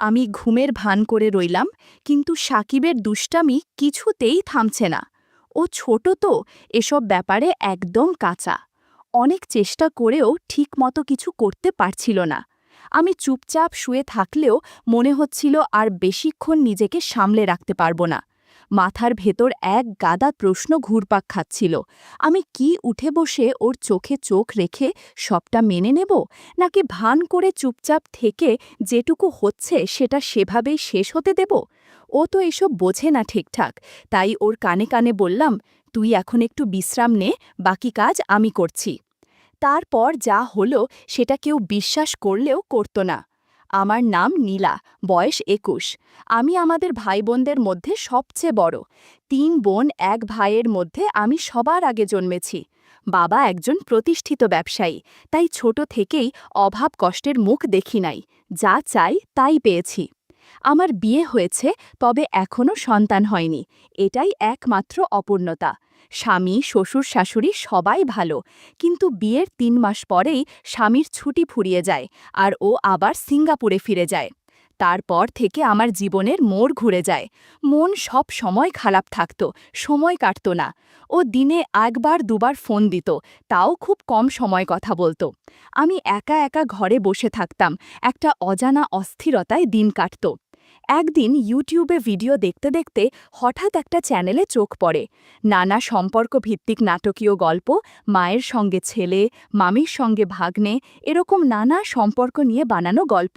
আমি ঘুমের ভান করে রইলাম, কিন্তু সাকিবের দুষ্টামি কিছুতেই থামছে না। ও ছোট তো, এসব ব্যাপারে একদম কাঁচা। অনেক চেষ্টা করেও ঠিকমতো কিছু করতে পারছিল না। আমি চুপচাপ শুয়ে থাকলেও মনে হচ্ছিল আর বেশিক্ষণ নিজেকে সামলে রাখতে পারব না। মাথার ভেতর এক গাদা প্রশ্ন ঘুরপাক খাচ্ছিল। আমি কি উঠে বসে ওর চোখে চোখ রেখে সবটা মেনে নেব, নাকি ভান করে চুপচাপ থেকে যেটুকু হচ্ছে সেটা সেভাবেই শেষ হতে দেব? ও তো এসব বোঝে না ঠিকঠাক, তাই ওর কানে কানে বললাম, তুই এখন একটু বিশ্রাম নে, বাকি কাজ আমি করছি। তারপর যা হলো সেটা কেউ বিশ্বাস করলেও করত না। আমার নাম নীলা, বয়স ২১। আমি আমাদের ভাইবোনদের মধ্যে সবচেয়ে বড়। ৩ বোন ১ ভাইয়ের মধ্যে আমি সবার আগে জন্মেছি। বাবা একজন প্রতিষ্ঠিত ব্যবসায়ী, তাই ছোট থেকেই অভাব কষ্টের মুখ দেখি নাই। যা চাই তাই পেয়েছি। আমার বিয়ে হয়েছে, তবে এখনও সন্তান হয়নি। এটাই একমাত্র অপূর্ণতা। স্বামী, শ্বশুর, শাশুড়ি সবাই ভালো, কিন্তু বিয়ের ৩ মাস পরেই স্বামীর ছুটি ফুরিয়ে যায়, আর ও আবার সিঙ্গাপুরে ফিরে যায়। তারপর থেকে আমার জীবনের মোড় ঘুরে যায়। মন সব সময় খারাপ থাকত, সময় কাটত না। ও দিনে ১ বার ২ বার ফোন দিত, তাও খুব কম সময় কথা বলতো। আমি একা একা ঘরে বসে থাকতাম, একটা অজানা অস্থিরতায় দিন কাটত। একদিন ইউটিউবে ভিডিও দেখতে দেখতে হঠাৎ একটা চ্যানেলে চোখ পড়ে। নানা সম্পর্ক ভিত্তিক নাটকীয় গল্প, মায়ের সঙ্গে ছেলে, মামির সঙ্গে ভাগ্নে, এরকম নানা সম্পর্ক নিয়ে বানানো গল্প।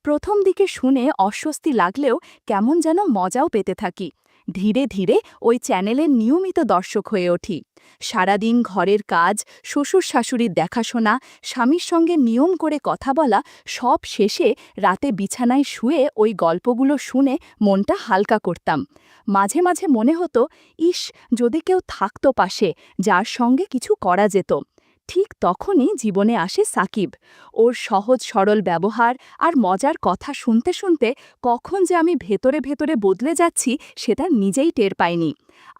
প্রথম দিকে শুনে অস্বস্তি লাগলেও কেমন যেন মজাও পেতে থাকি। ধীরে ধীরে ওই চ্যানেলের নিয়মিত দর্শক হয়ে উঠি। সারাদিন ঘরের কাজ, শ্বশুর শাশুড়ির দেখাশোনা, স্বামীর সঙ্গে নিয়ম করে কথা বলা, সব শেষে রাতে বিছানায় শুয়ে ওই গল্পগুলো শুনে মনটা হালকা করতাম। মাঝে মাঝে মনে হতো, ইস, যদি কেউ থাকতো পাশে, যার সঙ্গে কিছু করা যেত। ঠিক তখনই জীবনে আসে সাকিব। ওর সহজ সরল ব্যবহার আর মজার কথা শুনতে শুনতে কখন যে আমি ভেতরে ভেতরে বদলে যাচ্ছি সেটা নিজেই টের পাইনি।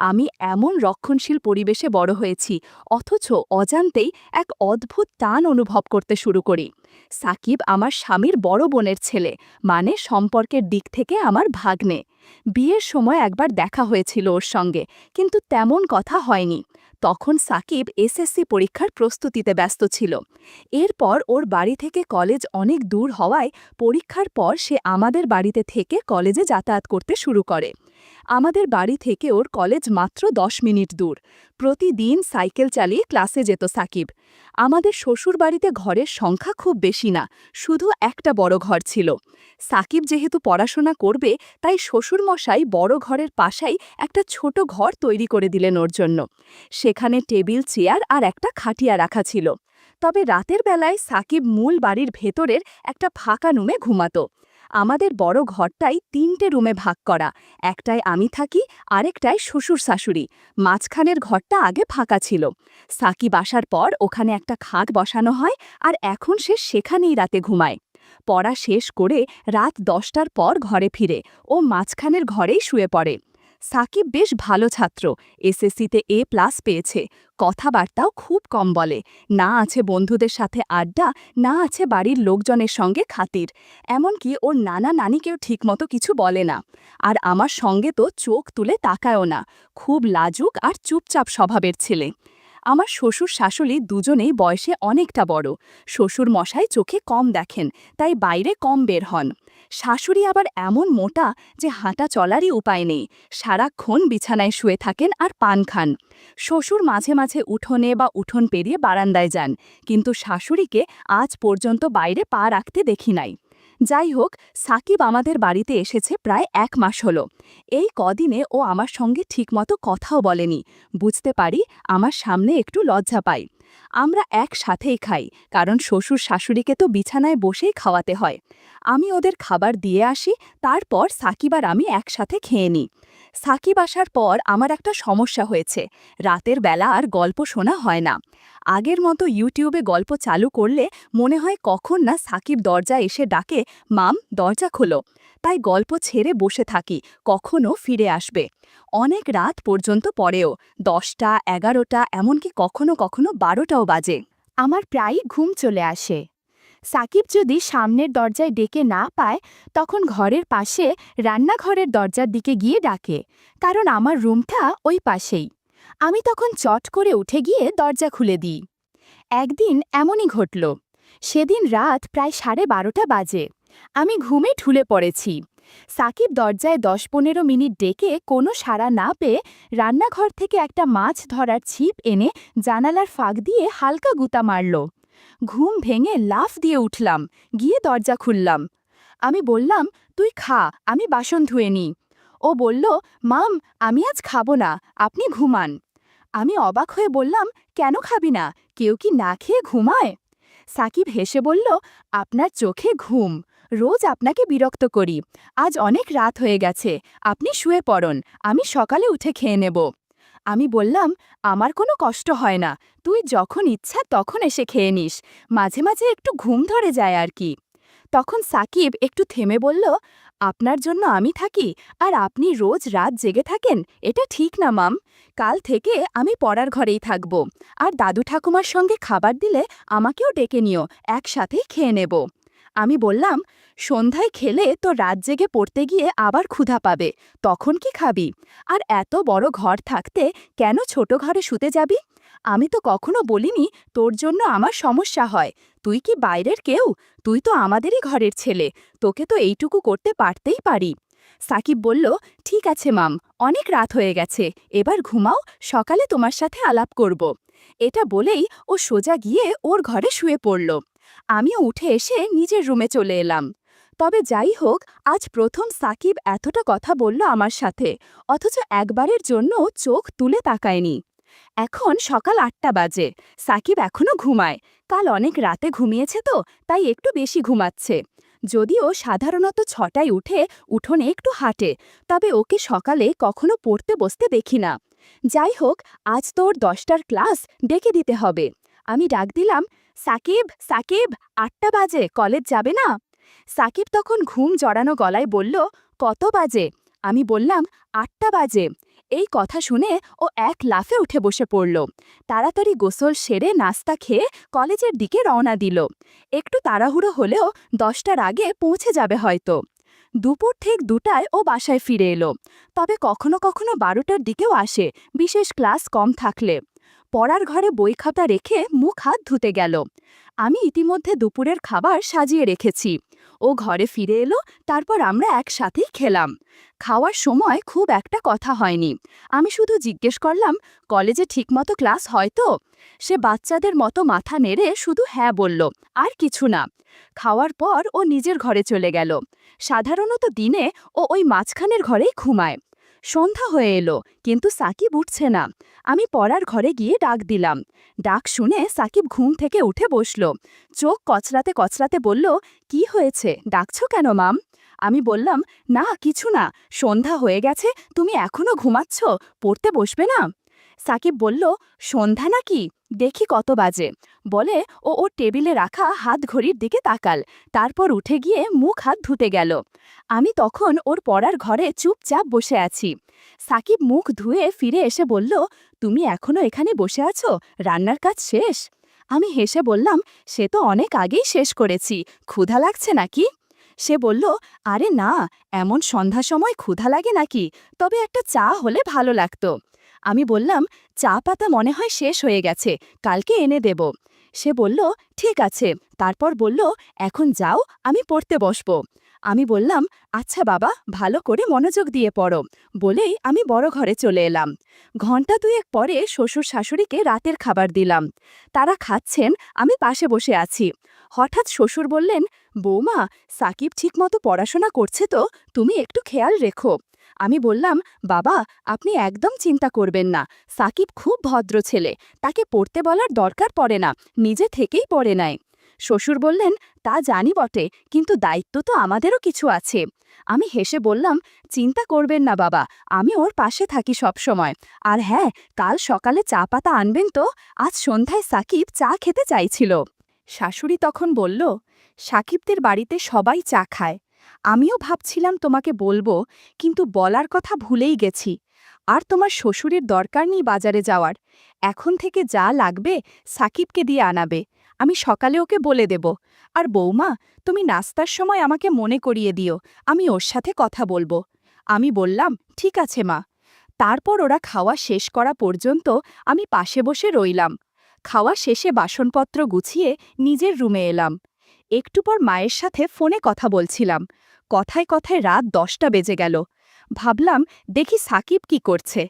আমি এমন রক্ষণশীল পরিবেশে বড় হয়েছি, অথচ অজান্তেই এক অদ্ভুত টান অনুভব করতে শুরু করি। সাকিব আমার স্বামীর বড় বোনের ছেলে, মানে সম্পর্কের দিক থেকে আমার ভাগ্নে। বিয়ের সময় একবার দেখা হয়েছিল ওর সঙ্গে, কিন্তু তেমন কথা হয়নি। তখন সাকিব এসএসসি পরীক্ষার প্রস্তুতিতে ব্যস্ত ছিল। এরপর ওর বাড়ি থেকে কলেজ অনেক দূর হওয়ায় পরীক্ষার পর সে আমাদের বাড়িতে থেকে কলেজে যাতায়াত করতে শুরু করে। আমাদের বাড়ি থেকে ওর কলেজ মাত্র ১০ মিনিট দূর। প্রতিদিন সাইকেল চালিয়ে ক্লাসে যেত সাকিব। আমাদের শ্বশুরবাড়িতে ঘরের সংখ্যা খুব বেশি না, শুধু একটা বড় ঘর ছিল। সাকিব যেহেতু পড়াশোনা করবে, তাই শ্বশুরমশাই বড় ঘরের পাশেই একটা ছোট ঘর তৈরি করে দিলেন ওর জন্য। সেখানে টেবিল, চেয়ার আর একটা খাটিয়া রাখা ছিল। তবে রাতের বেলায় সাকিব মূল বাড়ির ভেতরের একটা ফাঁকা রুমে ঘুমাতো। আমাদের বড় ঘরটাই ৩টে রুমে ভাগ করা। একটায় আমি থাকি, আরেকটায় শ্বশুর শাশুড়ি। মাঝখানের ঘরটা আগে ফাঁকা ছিল। সাকিব আসার পর ওখানে একটা খাট বসানো হয়, আর এখন সে সেখানেই রাতে ঘুমায়। পড়া শেষ করে রাত ১০টার পর ঘরে ফিরে ও মাঝখানের ঘরেই শুয়ে পড়ে। সাকিব বেশ ভালো ছাত্র, এসএসসিতে A+ পেয়েছে। কথাবার্তাও খুব কম বলে। না আছে বন্ধুদের সাথে আড্ডা, না আছে বাড়ির লোকজনের সঙ্গে খাতির। এমনকি ওর নানা নানিকেও ঠিকমতো কিছু বলে না। আর আমার সঙ্গে তো চোখ তুলে তাকায়ও না। খুব লাজুক আর চুপচাপ স্বভাবের ছেলে। আমার শ্বশুর শাশুড়ি দুজনেই বয়সে অনেকটা বড়। শ্বশুর মশাই চোখে কম দেখেন, তাই বাইরে কম বের হন। শাশুড়ি আবার এমন মোটা যে হাঁটা চলারই উপায় নেই। সারাক্ষণ বিছানায় শুয়ে থাকেন আর পান খান। শ্বশুর মাঝে মাঝে উঠোনে বা উঠোন পেরিয়ে বারান্দায় যান, কিন্তু শাশুড়িকে আজ পর্যন্ত বাইরে পা রাখতে দেখি নাই। যাই হোক, সাকিব আমাদের বাড়িতে এসেছে প্রায় ১ মাস হলো। এই কদিনে ও আমার সঙ্গে ঠিকমতো কথাও বলেনি। বুঝতে পারি আমার সামনে একটু লজ্জা পাই। আমরা একসাথেই খাই, কারণ শ্বশুর শাশুড়িকে তো বিছানায় বসেই খাওয়াতে হয়। আমি ওদের খাবার দিয়ে আসি, তারপর সাকিব আর আমি একসাথে খেয়ে নিই। সাকিব আসার পর আমার একটা সমস্যা হয়েছে, রাতের বেলা আর গল্প শোনা হয় না। আগের মতো ইউটিউবে গল্প চালু করলে মনে হয় কখন না সাকিব দরজা এসে ডাকে, মাম, দরজা খোলো। তাই গল্প ছেড়ে বসে থাকি, কখনো ফিরে আসবে। অনেক রাত পর্যন্ত পরেও, ১০টা, ১১টা, এমনকি কখনো কখনো ১২টাও বাজে। আমার প্রায়ই ঘুম চলে আসে। সাকিব যদি সামনের দরজায় ডেকে না পায় তখন ঘরের পাশে রান্নাঘরের দরজার দিকে গিয়ে ডাকে, কারণ আমার রুমটা ওই পাশেই। আমি তখন চট করে উঠে গিয়ে দরজা খুলে দিই। একদিন এমনই ঘটল। সেদিন রাত প্রায় 12:30 বাজে। আমি ঘুমে ঢুলে পড়েছি। সাকিব দরজায় 10-15 মিনিট ডেকে কোনো সাড়া না পেয়ে রান্নাঘর থেকে একটা মাছ ধরার ছিপ এনে জানালার ফাঁক দিয়ে হালকা গুঁতা মারল। ঘুম ভেঙে লাফ দিয়ে উঠলাম, গিয়ে দরজা খুললাম। আমি বললাম, তুই খা, আমি বাসন ধুয়ে নিই। ও বলল, মাম, আমি আজ খাবো না, আপনি ঘুমান। আমি অবাক হয়ে বললাম, কেন খাবি না? কেউ কি না খেয়ে ঘুমায়? সাকিব হেসে বলল, আপনার চোখে ঘুম, রোজ আপনাকে বিরক্ত করি। আজ অনেক রাত হয়ে গেছে, আপনি শুয়ে পড়ুন, আমি সকালে উঠে খেয়ে নেব। আমি বললাম, আমার কোনো কষ্ট হয় না, তুই যখন ইচ্ছা তখন এসে খেয়ে নিস, মাঝে মাঝে একটু ঘুম ধরে যায় আর কি। তখন সাকিব একটু থেমে বলল, আপনার জন্য আমি থাকি আর আপনি রোজ রাত জেগে থাকেন, এটা ঠিক না মাম। কাল থেকে আমি পড়ার ঘরেই থাকব, আর দাদু ঠাকুমার সঙ্গে খাবার দিলে আমাকেও ডেকে নিও, একসাথেই খেয়ে নেব। আমি বললাম, সন্ধ্যায় খেলে তো রাত জেগে পড়তে গিয়ে আবার ক্ষুধা পাবে, তখন কি খাবি? আর এত বড় ঘর থাকতে কেন ছোট ঘরে শুতে যাবি? আমি তো কখনো বলিনি তোর জন্য আমার সমস্যা হয়। তুই কি বাইরের কেউ? তুই তো আমাদেরই ঘরের ছেলে, তোকে তো এইটুকু করতে পারতেই পারি। সাকিব বলল, ঠিক আছে মাম, অনেক রাত হয়ে গেছে, এবার ঘুমাও, সকালে তোমার সাথে আলাপ করব। এটা বলেই ও সোজা গিয়ে ওর ঘরে শুয়ে পড়ল। আমিও উঠে এসে নিজের রুমে চলে এলাম। তবে যাই হোক, আজ প্রথম সাকিব এতটা কথা বলল আমার সাথে, অথচ একবারের জন্য চোখ তুলে তাকায়নি। এখন সকাল 8টা বাজে, সাকিব এখনো ঘুমায়। কাল অনেক রাতে ঘুমিয়েছে তো, তাই একটু বেশি ঘুমাচ্ছে। যদিও সাধারণত 6টায় উঠে উঠোনে একটু হাঁটে, তবে ওকে সকালে কখনো পড়তে বসতে দেখি না। যাই হোক, আজ তো ওর 10টার ক্লাস, ডেকে দিতে হবে। আমি ডাক দিলাম, সাকিব, সাকিব, 8টা বাজে, কলেজ যাবে না? সাকিব তখন ঘুম জড়ানো গলায় বলল, কত বাজে? আমি বললাম, 8টা বাজে। এই কথা শুনে ও এক লাফে উঠে বসে পড়ল। তাড়াতাড়ি গোসল সেরে নাস্তা খেয়ে কলেজের দিকে রওনা দিল। একটু তাড়াহুড়ো হলেও 10টার আগে পৌঁছে যাবে হয়তো। দুপুর ঠিক 2টায় ও বাসায় ফিরে এলো, তবে কখনো কখনো 12টার দিকেও আসে, বিশেষ ক্লাস কম থাকলে। পড়ার ঘরে বই খাতা রেখে মুখ হাত ধুতে গেল। আমি ইতিমধ্যে দুপুরের খাবার সাজিয়ে রেখেছি। ও ঘরে ফিরে এলো, তারপর আমরা একসাথেই খেলাম। খাওয়ার সময় খুব একটা কথা হয়নি। আমি শুধু জিজ্ঞেস করলাম, কলেজে ঠিকমতো ক্লাস হয় তো? সে বাচ্চাদের মতো মাথা নেড়ে শুধু হ্যাঁ বলল, আর কিছু না। খাওয়ার পর ও নিজের ঘরে চলে গেল। সাধারণত দিনে ও ওই মাঝখানের ঘরেই ঘুমায়। সন্ধ্যা হয়ে এলো, কিন্তু সাকিব উঠছে না। আমি পড়ার ঘরে গিয়ে ডাক দিলাম। ডাক শুনে সাকিব ঘুম থেকে উঠে বসল। চোখ কচলাতে কচলাতে বলল, কি হয়েছে, ডাকছো কেন মাম? আমি বললাম, না কিছু না, সন্ধ্যা হয়ে গেছে, তুমি এখনো ঘুমাচ্ছ, পড়তে বসবে না? সাকিব বলল, সন্ধ্যা নাকি, দেখি কত বাজে। বলে ও ওর টেবিলে রাখা হাত ঘড়ির দিকে তাকাল, তারপর উঠে গিয়ে মুখ হাত ধুতে গেল। আমি তখন ওর পড়ার ঘরে চুপচাপ বসে আছি। সাকিব মুখ ধুয়ে ফিরে এসে বলল, তুমি এখনো এখানে বসে আছো, রান্নার কাজ শেষ? আমি হেসে বললাম, সে তো অনেক আগেই শেষ করেছি, ক্ষুধা লাগছে নাকি? সে বলল, আরে না, এমন সন্ধ্যা সময় ক্ষুধা লাগে নাকি, তবে একটা চা হলে ভালো লাগতো। আমি বললাম, চা পাতা মনে হয় শেষ হয়ে গেছে, কালকে এনে দেব। সে বলল, ঠিক আছে, তারপর বলল, এখন যাও, আমি পড়তে বসব। আমি বললাম, আচ্ছা বাবা, ভালো করে মনোযোগ দিয়ে পড়ো, বলেই আমি বড় ঘরে চলে এলাম। ঘণ্টা দুয়েক পরে শ্বশুর শাশুড়িকে রাতের খাবার দিলাম। তারা খাচ্ছেন, আমি পাশে বসে আছি। হঠাৎ শ্বশুর বললেন, বৌমা, সাকিব ঠিকমতো পড়াশোনা করছে তো, তুমি একটু খেয়াল রেখো। আমি বললাম, বাবা, আপনি একদম চিন্তা করবেন না, সাকিব খুব ভদ্র ছেলে, তাকে পড়তে বলার দরকার পড়ে না, নিজে থেকেই পড়ে নেয়। শ্বশুর বললেন, তা জানি বটে, কিন্তু দায়িত্ব তো আমাদেরও কিছু আছে। আমি হেসে বললাম, চিন্তা করবেন না বাবা, আমি ওর পাশে থাকি সব সময়। আর হ্যাঁ, কাল সকালে চা পাতা আনবেন তো, আজ সন্ধ্যায় সাকিব চা খেতে চাইছিল। শাশুড়ি তখন বলল, সাকিবদের বাড়িতে সবাই চা খায়। আমিও ভাবছিলাম তোমাকে বলবো, কিন্তু বলার কথা ভুলেই গেছি। আর তোমার শ্বশুরের দরকার নেই বাজারে যাওয়ার, এখন থেকে যা লাগবে সাকিবকে দিয়ে আনাবে, আমি সকালে ওকে বলে দেব। আর বৌমা, তুমি নাস্তার সময় আমাকে মনে করিয়ে দিও, আমি ওর সাথে কথা বলবো। আমি বললাম, ঠিক আছে মা। তারপর ওরা খাওয়া শেষ করা পর্যন্ত আমি পাশে বসে রইলাম। খাওয়া শেষে বাসনপত্র গুছিয়ে নিজের রুমে এলাম। একটু পর মায়ের সাথে ফোনে কথা বলছিলাম। কথায় কথায় রাত 10টা বেজে গেল। ভাবলাম, দেখি সাকিব কি করছে।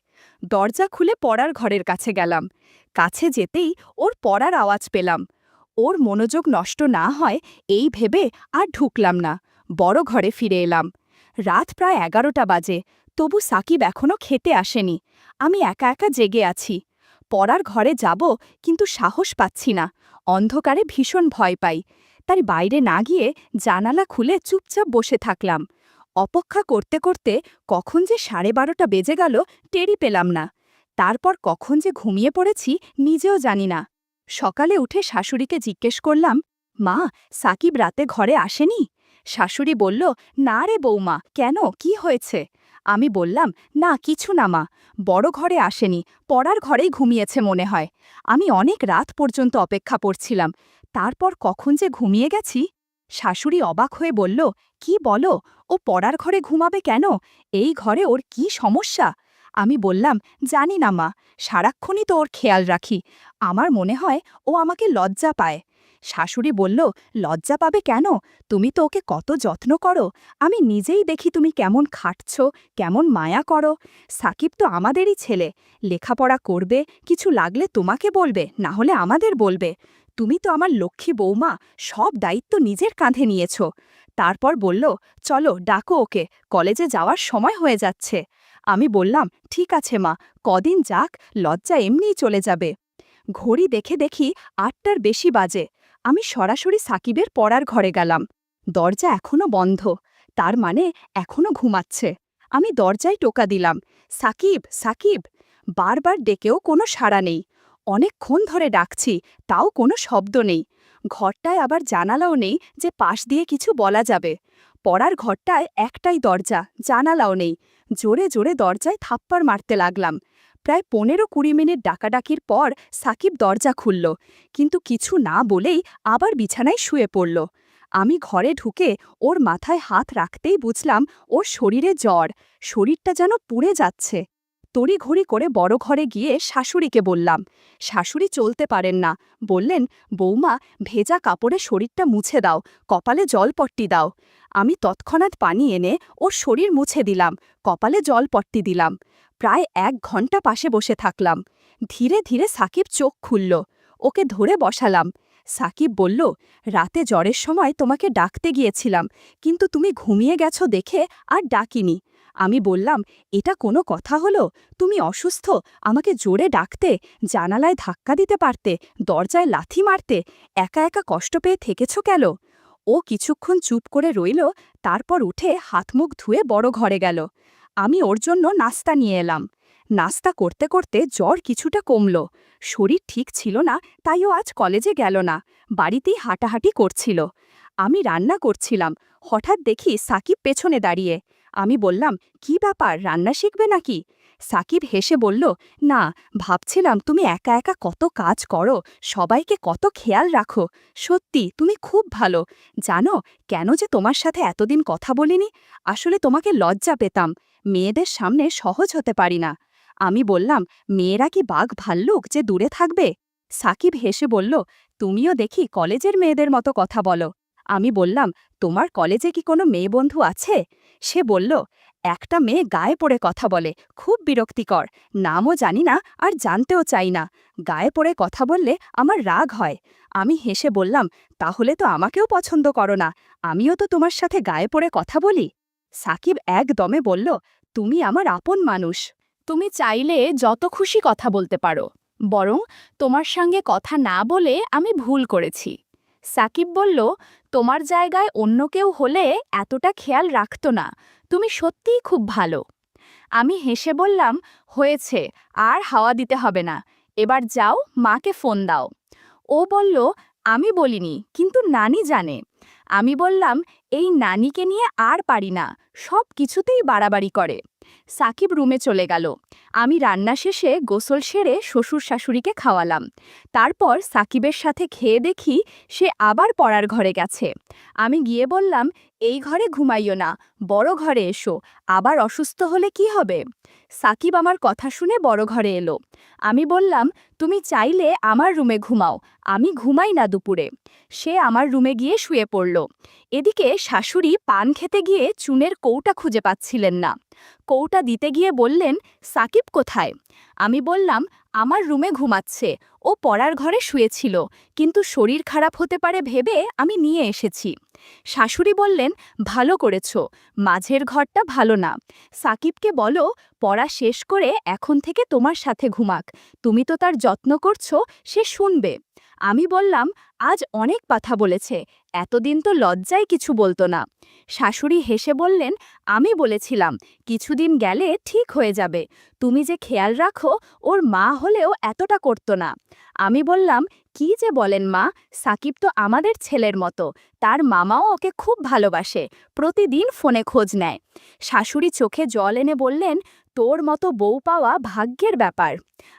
দরজা খুলে পড়ার ঘরের কাছে গেলাম। কাছে যেতেই ওর পড়ার আওয়াজ পেলাম। ওর মনোযোগ নষ্ট না হয় এই ভেবে আর ঢুকলাম না, বড় ঘরে ফিরে এলাম। রাত প্রায় 11টা বাজে, তবু সাকিব এখনো খেতে আসেনি। আমি একা একা জেগে আছি। পড়ার ঘরে যাব, কিন্তু সাহস পাচ্ছি না। অন্ধকারে ভীষণ ভয় পাই। তাই বাইরে না গিয়ে জানালা খুলে চুপচাপ বসে থাকলাম। অপেক্ষা করতে করতে কখন যে 12:30টা বেজে গেল টেরই পেলাম না। তারপর কখন যে ঘুমিয়ে পড়েছি নিজেও জানি না। সকালে উঠে শাশুড়িকে জিজ্ঞেস করলাম, মা, সাকিব রাতে ঘরে আসেনি? শাশুড়ি বলল, না রে বৌমা, কেন, কি হয়েছে? আমি বললাম, না কিছু না মা, বড় ঘরে আসেনি, পড়ার ঘরেই ঘুমিয়েছে মনে হয়। আমি অনেক রাত পর্যন্ত অপেক্ষা করছিলাম, তারপর কখন যে ঘুমিয়ে গেছি। শাশুড়ি অবাক হয়ে বলল, কি বলো, ও পড়ার ঘরে ঘুমাবে কেন? এই ঘরে ওর কি সমস্যা? আমি বললাম, জানি না মা, সারাক্ষণই তো ওর খেয়াল রাখি। আমার মনে হয় ও আমাকে লজ্জা পায়। শাশুড়ি বলল, লজ্জা পাবে কেন? তুমি তো ওকে কত যত্ন করো। আমি নিজেই দেখি তুমি কেমন খাটছ, কেমন মায়া করো। সাকিব তো আমাদেরই ছেলে, লেখাপড়া করবে, কিছু লাগলে তোমাকে বলবে, না হলে আমাদের বলবে। তুমি তো আমার লক্ষ্মী বৌমা, সব দায়িত্ব নিজের কাঁধে নিয়েছ। তারপর বলল, চলো ডাকো ওকে, কলেজে যাওয়ার সময় হয়ে যাচ্ছে। আমি বললাম, ঠিক আছে মা, কদিন যাক, লজ্জা এমনিই চলে যাবে। ঘড়ি দেখে দেখি 8টার বেশি বাজে। আমি সরাসরি সাকিবের পড়ার ঘরে গেলাম। দরজা এখনো বন্ধ, তার মানে এখনো ঘুমাচ্ছে। আমি দরজায় টোকা দিলাম, সাকিব, সাকিব। বারবার ডেকেও কোনো সাড়া নেই। অনেকক্ষণ ধরে ডাকছি, তাও কোনো শব্দ নেই। ঘরটায় আবার জানালাও নেই যে পাশ দিয়ে কিছু বলা যাবে। পড়ার ঘরটায় একটাই দরজা, জানালাও নেই। জোরে জোরে দরজায় থাপ্পড় মারতে লাগলাম। প্রায় 15-20 মিনিট ডাকাডাকির পর সাকিব দরজা খুলল, কিন্তু কিছু না বলেই আবার বিছানায় শুয়ে পড়ল। আমি ঘরে ঢুকে ওর মাথায় হাত রাখতেই বুঝলাম ওর শরীরে জ্বর, শরীরটা যেন পুড়ে যাচ্ছে। তড়িঘড়ি করে বড় ঘরে গিয়ে শাশুড়িকে বললাম। শাশুড়ি চলতে পারেন না, বললেন, বৌমা, ভেজা কাপড়ে শরীরটা মুছে দাও, কপালে জলপট্টি দাও। আমি তৎক্ষণাৎ পানি এনে ওর শরীর মুছে দিলাম, কপালে জলপট্টি দিলাম। প্রায় 1 ঘন্টা পাশে বসে থাকলাম। ধীরে ধীরে সাকিব চোখ খুলল। ওকে ধরে বসালাম। সাকিব বলল, রাতে জ্বরের সময় তোমাকে ডাকতে গিয়েছিলাম, কিন্তু তুমি ঘুমিয়ে গেছো দেখে আর ডাকিনি। আমি বললাম, এটা কোনো কথা হলো? তুমি অসুস্থ, আমাকে জোরে ডাকতে, জানালায় ধাক্কা দিতে পারতে, দরজায় লাথি মারতে, একা একা কষ্ট পেয়ে থেকেছ কেন? ও কিছুক্ষণ চুপ করে রইল, তারপর উঠে হাতমুখ ধুয়ে বড় ঘরে গেল। আমি ওর জন্য নাস্তা নিয়ে এলাম। নাস্তা করতে করতে জ্বর কিছুটা কমল। শরীর ঠিক ছিল না, তাই ও আজ কলেজে গেল না, বাড়িতেই হাঁটাহাঁটি করছিল। আমি রান্না করছিলাম, হঠাৎ দেখি সাকিব পেছনে দাঁড়িয়ে। আমি বললাম, কি ব্যাপার, রান্না শিখবে নাকি? সাকিব হেসে বলল, না, ভাবছিলাম তুমি একা একা কত কাজ করো, সবাইকে কত খেয়াল রাখো। সত্যি তুমি খুব ভালো। জানো কেন যে তোমার সাথে এতদিন কথা বলিনি? আসলে তোমাকে লজ্জা পেতাম, মেয়েদের সামনে সহজ হতে পারি না। আমি বললাম, মেয়েরা কি বাঘ ভাল্লুক যে দূরে থাকবে? সাকিব হেসে বলল, তুমিও দেখি কলেজের মেয়েদের মতো কথা বলো। আমি বললাম, তোমার কলেজে কি কোনো মেয়ে বন্ধু আছে? সে বলল, একটা মেয়ে গায়ে পড়ে কথা বলে, খুব বিরক্তিকর, নামও জানি না আর জানতেও চাই না, গায়ে পড়ে কথা বললে আমার রাগ হয়। আমি হেসে বললাম, তাহলে তো আমাকেও পছন্দ করো না, আমিও তো তোমার সাথে গায়ে পড়ে কথা বলি। সাকিব একদমে বলল, তুমি আমার আপন মানুষ, তুমি চাইলে যত খুশি কথা বলতে পারো, বরং তোমার সঙ্গে কথা না বলে আমি ভুল করেছি। সাকিব বলল, তোমার জায়গায় অন্য কেউ হলে এতটা খেয়াল রাখত না, তুমি সত্যিই খুব ভালো। আমি হেসে বললাম, হয়েছে, আর হাওয়া দিতে হবে না, এবার যাও, মাকে ফোন দাও। ও বলল, আমি বলিনি, কিন্তু নানি জানে। আমি বললাম, এই নানিকে নিয়ে আর পারি না, সব কিছুতেই বাড়াবাড়ি করে। সাকিব রুমে চলে গেল। আমি রান্না শেষে গোসল সেরে শ্বশুর শাশুড়িকে খাওয়ালাম। তারপর সাকিবের সাথে খেয়ে দেখি সে আবার পড়ার ঘরে গেছে। আমি গিয়ে বললাম, এই ঘরে ঘুমাইও না, বড় ঘরে এসো, আবার অসুস্থ হলে কি হবে? সাকিব আমার কথা শুনে বড় ঘরে এলো। আমি বললাম, তুমি চাইলে আমার রুমে ঘুমাও, আমি ঘুমাই না দুপুরে। সে আমার রুমে গিয়ে শুয়ে পড়ল। এদিকে শাশুড়ি পান খেতে গিয়ে চুনের কৌটা খুঁজে পাচ্ছিলেন না। কৌটা দিতে গিয়ে বললেন, সাকিব কোথায়? আমি বললাম, আমার রুমে ঘুমাচ্ছে, ও পড়ার ঘরে শুয়েছিল, কিন্তু শরীর খারাপ হতে পারে ভেবে আমি নিয়ে এসেছি। শাশুড়ি বললেন, ভালো করেছ, মাঝের ঘরটা ভালো না। সাকিবকে বলো পড়া শেষ করে এখন থেকে তোমার সাথে ঘুমাক, তুমি তো তার যত্ন করছো, সে শুনবে। আমি বললাম, আজ অনেক কথা বলেছে, এতদিন তো লজ্জায় কিছু বলতো না। শাশুড়ি হেসে বললেন, আমি বলেছিলাম কিছুদিন গেলে ঠিক হয়ে যাবে, তুমি যে খেয়াল রাখো, ওর মা হলেও এতটা করতো না। আমি বললাম, কি যে বলেন মা, সাকিব তো আমাদের ছেলের মতো, তার মামাও ওকে খুব ভালোবাসে, প্রতিদিন ফোনে খোঁজ নেয়। শাশুড়ি চোখে জল এনে বললেন, তোর মতো বউ পাওয়া ভাগ্যের ব্যাপার।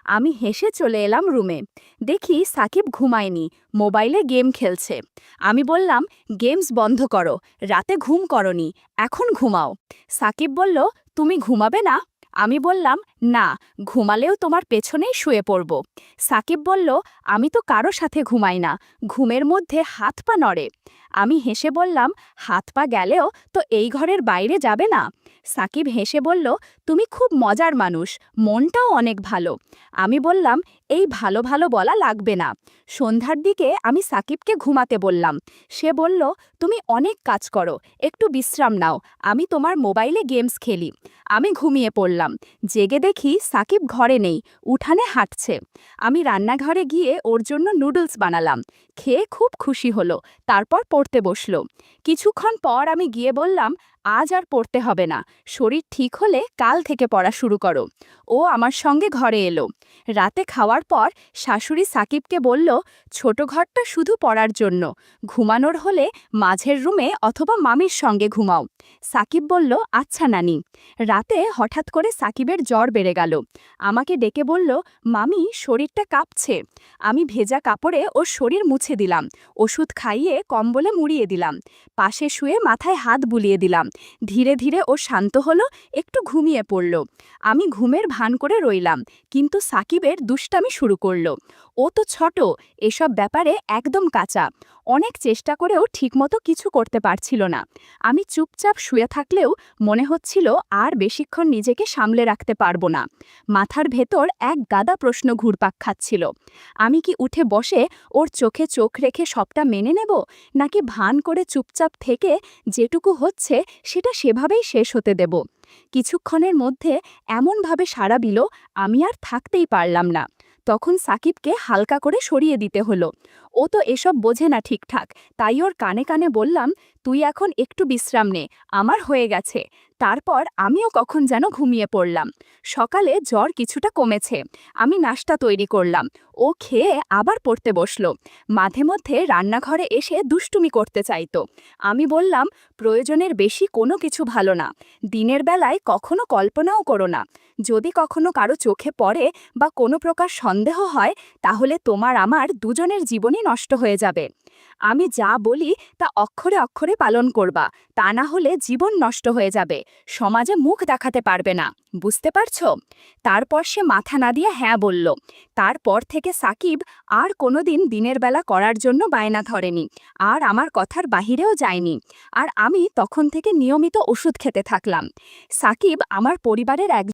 আমি হেসে চলে এলাম রুমে। দেখি সাকিব ঘুমায়নি, মোবাইলে গেম খেলছে। আমি বললাম, গেমস বন্ধ করো, রাতে ঘুম করনি, এখন ঘুমাও। সাকিব বলল, তুমি ঘুমাবে না? আমি বললাম, না, ঘুমালেও তোমার পেছনেই শুয়ে পড়ব। সাকিব বলল, আমি তো কারো সাথে ঘুমাই না, ঘুমের মধ্যে হাত পা নড়ে। আমি হেসে বললাম, হাত পা গেলেও তো এই ঘরের বাইরে যাবে না। সাকিব হেসে বলল, তুমি খুব মজার মানুষ, মনটাও অনেক ভালো। আমি বললাম, এই ভালো ভালো বলা লাগবে না। সন্ধ্যার দিকে আমি সাকিবকে ঘুমাতে বললাম। সে বলল, তুমি অনেক কাজ করো, একটু বিশ্রাম নাও, আমি তোমার মোবাইলে গেমস খেলি। আমি ঘুমিয়ে পড়লাম। জেগে দেখি সাকিব ঘরে নেই, উঠানে হাঁটছে। আমি রান্নাঘরে গিয়ে ওর জন্য নুডলস বানালাম। খেয়ে খুব খুশি হলো, তারপর পড়তে বসলো। কিছুক্ষণ পর আমি গিয়ে বললাম, আজ আর পড়তে হবে না, শরীর ঠিক হলে কাল থেকে পড়া শুরু করো। ও আমার সঙ্গে ঘরে এলো। রাতে খাওয়ার পর শাশুড়ি সাকিবকে বলল, ছোট ঘরটা শুধু পড়ার জন্য, ঘুমানোর হলে মাঝের রুমে অথবা মামির সঙ্গে ঘুমাও। সাকিব বলল, আচ্ছা নানি। রাতে হঠাৎ করে সাকিবের জ্বর বেড়ে গেল। আমাকে ডেকে বলল, মামি শরীরটা কাঁপছে। আমি ভেজা কাপড়ে ওর শরীর মুছে দিলাম, ওষুধ খাইয়ে কম্বলে মুড়িয়ে দিলাম, পাশে শুয়ে মাথায় হাত বুলিয়ে দিলাম। ধীরে ধীরে ও শান্ত হলো, একটু ঘুমিয়ে পড়ল। আমি ঘুমের ভান করে রইলাম, কিন্তু সাকিবের দুষ্টামি শুরু করল। ও তো ছোট, এসব ব্যাপারে একদম কাঁচা, অনেক চেষ্টা করেও ঠিকমতো কিছু করতে পারছিল না। আমি চুপচাপ শুয়ে থাকলেও মনে হচ্ছিল আর বেশিক্ষণ নিজেকে সামলে রাখতে পারবো না। মাথার ভেতর এক গাদা প্রশ্ন ঘুরপাক খাচ্ছিল। আমি কি উঠে বসে ওর চোখে চোখ রেখে সবটা মেনে নেব, নাকি ভান করে চুপচাপ থেকে যেটুকু হচ্ছে সেটা সেভাবেই শেষ হতে দেব? কিছুক্ষণের মধ্যে এমনভাবে সাড়া দিল, আমি আর থাকতেই পারলাম না। তখন সাকিবকে হালকা করে সরিয়ে দিতে হলো। ও তো এসব বোঝে না ঠিকঠাক, তাই ওর কানে কানে বললাম, তুই এখন একটু বিশ্রাম নে, আমার হয়ে গেছে। তারপর আমিও কখন যেন ঘুমিয়ে পড়লাম। সকালে জ্বর কিছুটা কমেছে। আমি নাস্তা তৈরি করলাম। ও খেয়ে আবার পড়তে বসলো। মাঝে মধ্যে রান্নাঘরে এসে দুষ্টুমি করতে চাইতো। আমি বললাম, প্রয়োজনের বেশি কোনো কিছু ভালো না, দিনের বেলায় কখনো কল্পনাও করো না। যদি কখনো কারো চোখে পড়ে বা কোনো প্রকার সন্দেহ হয়, তাহলে তোমার আমার দুজনের জীবনই নষ্ট হয়ে যাবে। আমি যা বলি তা অক্ষরে অক্ষরে পালন করবা, তা না হলে জীবন নষ্ট হয়ে যাবে, সমাজে মুখ দেখাতে পারবে না, বুঝতে পারছো? তারপর সে মাথা না দিয়ে হ্যাঁ বলল। তারপর থেকে সাকিব আর কোনোদিন দিনের বেলা করার জন্য বায়না ধরেনি, আর আমার কথার বাহিরেও যায়নি। আর আমি তখন থেকে নিয়মিত ওষুধ খেতে থাকলাম। সাকিব আমার পরিবারের এক